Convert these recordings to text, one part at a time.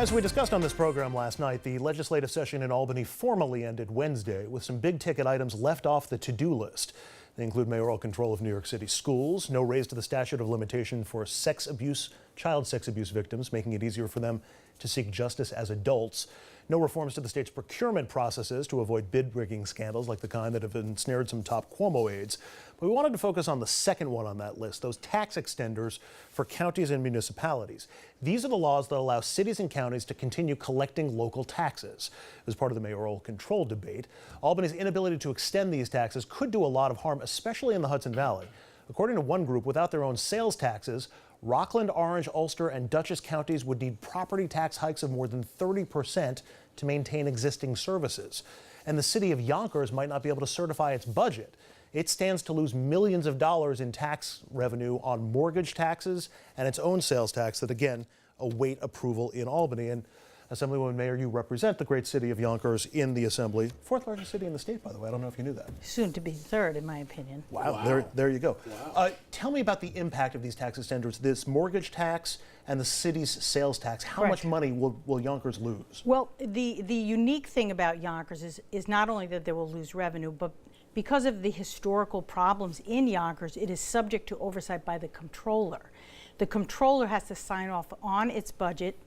As we discussed on this program last night, the legislative session in Albany formally ended Wednesday with some big-ticket items left off the to-do list. They include mayoral control of New York City schools, no raise to the statute of limitation for child sex abuse victims, making it easier for them to seek justice as adults, no reforms to the state's procurement processes to avoid bid-rigging scandals like the kind that have ensnared some top Cuomo aides. But we wanted to focus on the second one on that list, those tax extenders for counties and municipalities. These are the laws that allow cities and counties to continue collecting local taxes. As part of the mayoral control debate, Albany's inability to extend these taxes could do a lot of harm, especially in the Hudson Valley. According to one group, without their own sales taxes, Rockland, Orange, Ulster, and Dutchess counties would need property tax hikes of more than 30% to maintain existing services. And the city of Yonkers might not be able to certify its budget. It stands to lose millions of dollars in tax revenue on mortgage taxes and its own sales tax that, again, await approval in Albany. And Assemblywoman Mayer, you represent the great city of Yonkers in the Assembly. Fourth largest city in the state, by the way. I don't know if you knew that. Soon to be third, in my opinion. Wow. There you go. Wow. Tell me about the impact of these tax extenders, this mortgage tax and the city's sales tax. How much money will Yonkers lose? Well, the unique thing about Yonkers is not only that they will lose revenue, but because of the historical problems in Yonkers, it is subject to oversight by the comptroller. The comptroller has to sign off on its budget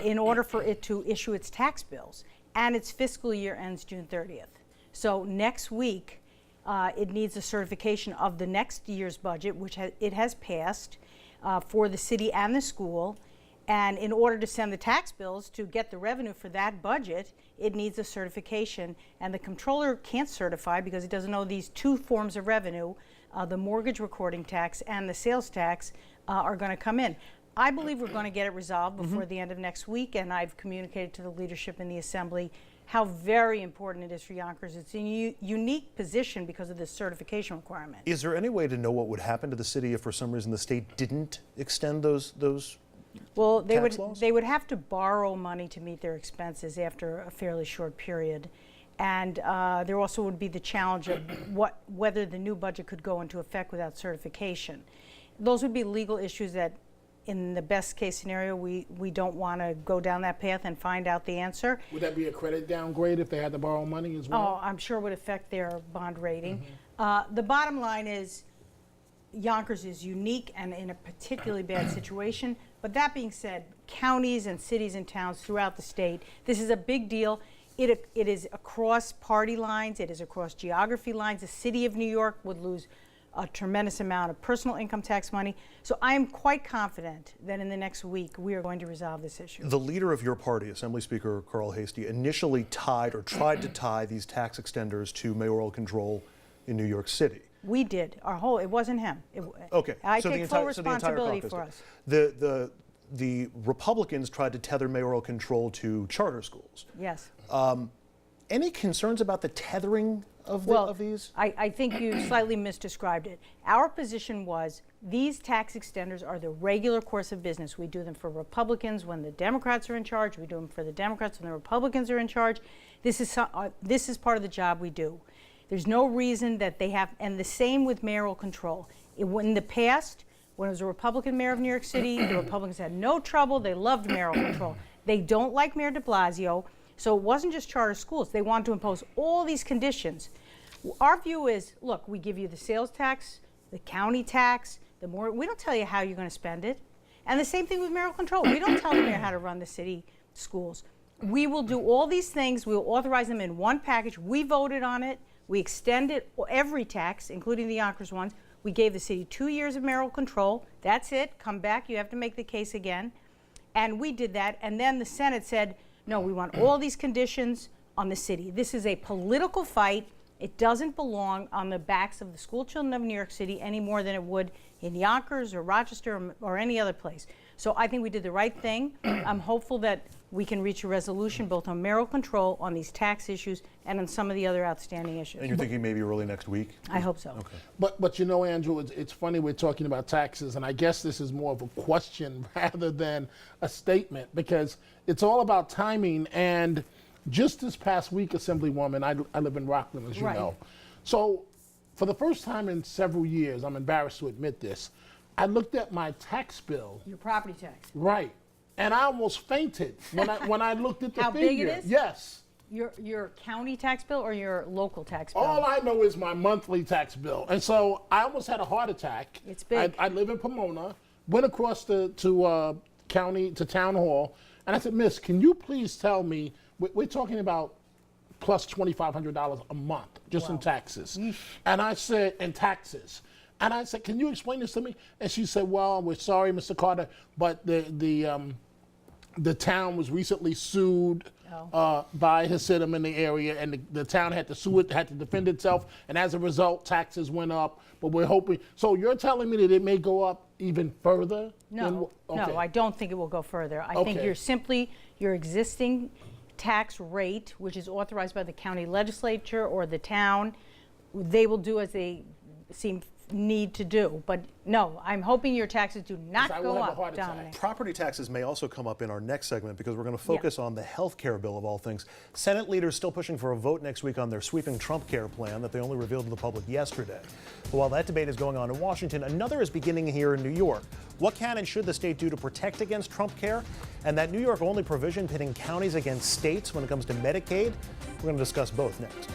in order for it to issue its tax bills, and its fiscal year ends June 30th. So next week, it needs a certification of the next year's budget, which it has passed for the city and the school. And in order to send the tax bills to get the revenue for that budget, it needs a certification. And the comptroller can't certify because he doesn't know these two forms of revenue, the mortgage recording tax and the sales tax, are going to come in. I believe we're going to get it resolved before the end of next week, and I've communicated to the leadership in the Assembly how very important it is for Yonkers. It's a unique position because of this certification requirement. Is there any way to know what would happen to the city if for some reason the state didn't extend those Well, laws? They would have to borrow money to meet their expenses after a fairly short period. And there also would be the challenge of whether the new budget could go into effect without certification. Those would be legal issues that, in the best case scenario, we don't want to go down that path and find out the answer. Would that be a credit downgrade if they had to borrow money as well? Oh, I'm sure it would affect their bond rating. The bottom line is Yonkers is unique and in a particularly bad situation. But that being said, counties and cities and towns throughout the state, this is a big deal. It is across party lines. It is across geography lines. The city of New York would lose a tremendous amount of personal income tax money. So I am quite confident that in the next week we are going to resolve this issue. The leader of your party, Assembly Speaker Carl Hastie, initially tried to tie these tax extenders to mayoral control in New York City. We did. It wasn't him. Okay. I take full responsibility for us. The Republicans tried to tether mayoral control to charter schools. Yes. Any concerns about the tethering of these? I think you slightly misdescribed it. Our position was these tax extenders are the regular course of business. We do them for Republicans when the Democrats are in charge. We do them for the Democrats when the Republicans are in charge. This is part of the job we do. There's no reason that they have, and the same with mayoral control. In the past, when it was a Republican mayor of New York City, the Republicans had no trouble. They loved mayoral control. They don't like Mayor de Blasio. So it wasn't just charter schools. They wanted to impose all these conditions. Our view is, look, we give you the sales tax, the county tax, we don't tell you how you're going to spend it. And the same thing with mayoral control. We don't tell the mayor how to run the city schools. We will do all these things. We will authorize them in one package. We voted on it. We extended every tax, including the Yonkers ones. We gave the city 2 years of mayoral control. That's it. Come back. You have to make the case again. And we did that. And then the Senate said, no, we want all these conditions on the city. This is a political fight. It doesn't belong on the backs of the school children of New York City any more than it would in Yonkers or Rochester or any other place. So I think we did the right thing. I'm hopeful that we can reach a resolution both on mayoral control, on these tax issues, and on some of the other outstanding issues. And you're thinking maybe early next week? I hope so. Okay. But you know, Andrew, it's funny we're talking about taxes, and I guess this is more of a question rather than a statement, because it's all about timing. And just this past week, Assemblywoman, I live in Rockland, as you know. So for the first time in several years, I'm embarrassed to admit this, I looked at my tax bill. Your property tax. Right. and I almost fainted when I looked at the How figure. big it is? Yes. Your county tax bill or your local tax bill? All I know is my monthly tax bill. And so I almost had a heart attack. It's big. I live in Pomona, went across to town hall, and I said, Miss, can you please tell me, we're talking about plus $2,500 a month just in taxes. And I said, in taxes. And I said, can you explain this to me? And she said, well, we're sorry, Mr. Carter, but the town was recently sued by Hasidim in the area, and the town had to sue it, had to defend itself, and as a result, taxes went up. But we're hoping. So you're telling me that it may go up even further? No, Okay. no, I don't think it will go further. I think Okay. you're simply your existing tax rate, which is authorized by the county legislature or the town. They will do as they seem need to do. But no, I'm hoping your taxes do not I go will have a up, heart attack. Dominic. Property taxes may also come up in our next segment because we're going to focus on the health care bill of all things. Senate leaders still pushing for a vote next week on their sweeping Trump care plan that they only revealed to the public yesterday. But while that debate is going on in Washington, another is beginning here in New York. What can and should the state do to protect against Trump care? And that New York only provision pitting counties against states when it comes to Medicaid? We're going to discuss both next.